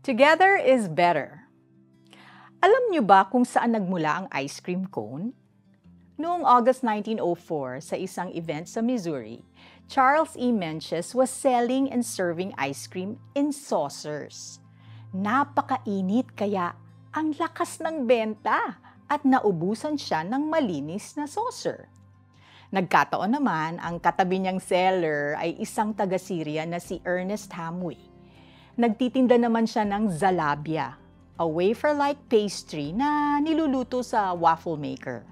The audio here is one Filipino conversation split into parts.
Together is better. Alam niyo ba kung saan nagmula ang ice cream cone? Noong August 1904, sa isang event sa Missouri, Charles E. Mencius was selling and serving ice cream in saucers. Napakainit kaya ang lakas ng benta at naubusan siya ng malinis na saucer. Nagkataon naman, ang katabi niyang seller ay isang taga-Syria na si Ernest Hamwi. Nagtitinda naman siya ng zalabia, a wafer-like pastry na niluluto sa waffle maker.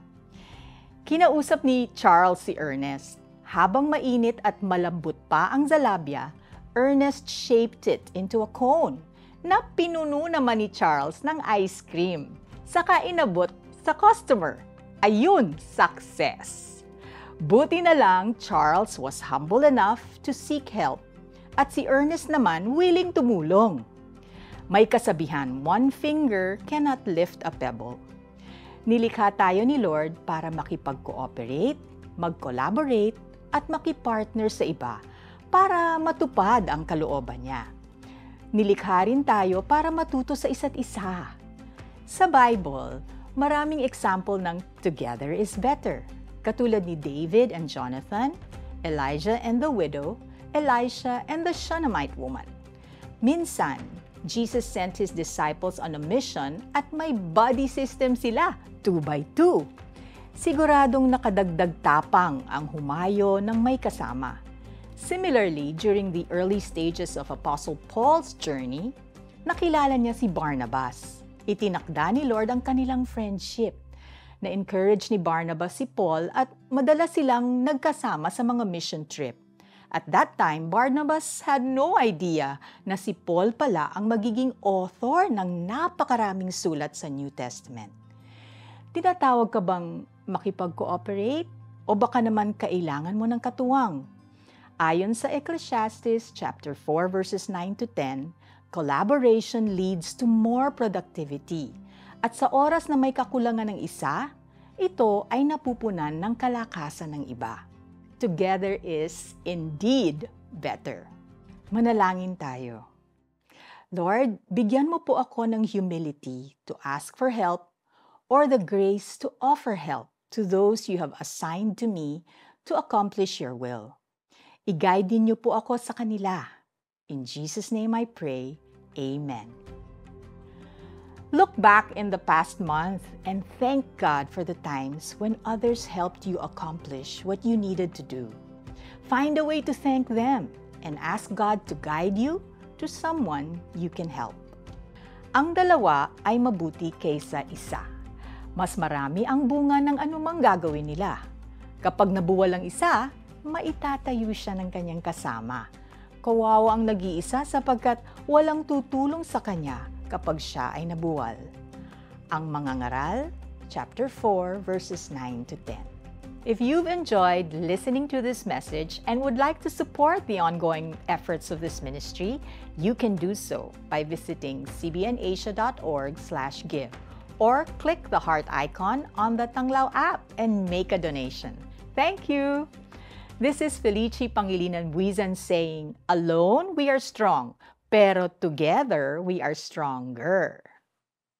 Kinausap ni Charles si Ernest. Habang mainit at malambot pa ang zalabia, Ernest shaped it into a cone na pinuno naman ni Charles ng ice cream. Saka inabot sa customer. Ayun, success! Buti na lang, Charles was humble enough to seek help at si Ernest naman willing tumulong. May kasabihan, one finger cannot lift a pebble. Nilikha tayo ni Lord para makipag-cooperate, mag-collaborate, at makipartner sa iba para matupad ang kalooban niya. Nilikha rin tayo para matuto sa isa't isa. Sa Bible, maraming example ng together is better, katulad ni David and Jonathan, Elijah and the widow, Elisha and the Shunammite woman. Minsan, Jesus sent His disciples on a mission at may buddy system sila, 2 by 2. Siguradong nakadagdag tapang ang humayo ng may kasama. Similarly, during the early stages of Apostle Paul's journey, nakilala niya si Barnabas. Itinakda ni Lord ang kanilang friendship. Na-encourage ni Barnabas si Paul at madalas silang nagkasama sa mga mission trip. At that time, Barnabas had no idea na si Paul pala ang magiging author ng napakaraming sulat sa New Testament. Tinatawag ka bang makipag-cooperate? O baka naman kailangan mo ng katuwang? Ayon sa Ecclesiastes chapter 4 verses 9 to 10, collaboration leads to more productivity. At sa oras na may kakulangan ng isa, ito ay napupunan ng kalakasan ng iba. Together is indeed better. Manalangin tayo. Lord, bigyan mo po ako ng humility to ask for help or the grace to offer help to those you have assigned to me to accomplish your will. I-guide niyo po ako sa kanila. In Jesus' name I pray, Amen. Look back in the past month and thank God for the times when others helped you accomplish what you needed to do. Find a way to thank them and ask God to guide you to someone you can help. Ang dalawa ay mabuti kaysa isa. Mas marami ang bunga ng anumang gagawin nila. Kapag nabuwal ang isa, maitatayo siya ng kanyang kasama. Kawawa ang nag-iisa sapagkat walang tutulong sa kanya kapag siya ay nabuwal. Ang Mangangaral, chapter 4, verses 9 to 10. If you've enjoyed listening to this message and would like to support the ongoing efforts of this ministry, you can do so by visiting cbnasia.org/give or click the heart icon on the Tanglao app and make a donation. Thank you! This is Felici Pangilinan Buizan saying, alone we are strong, pero together we are stronger.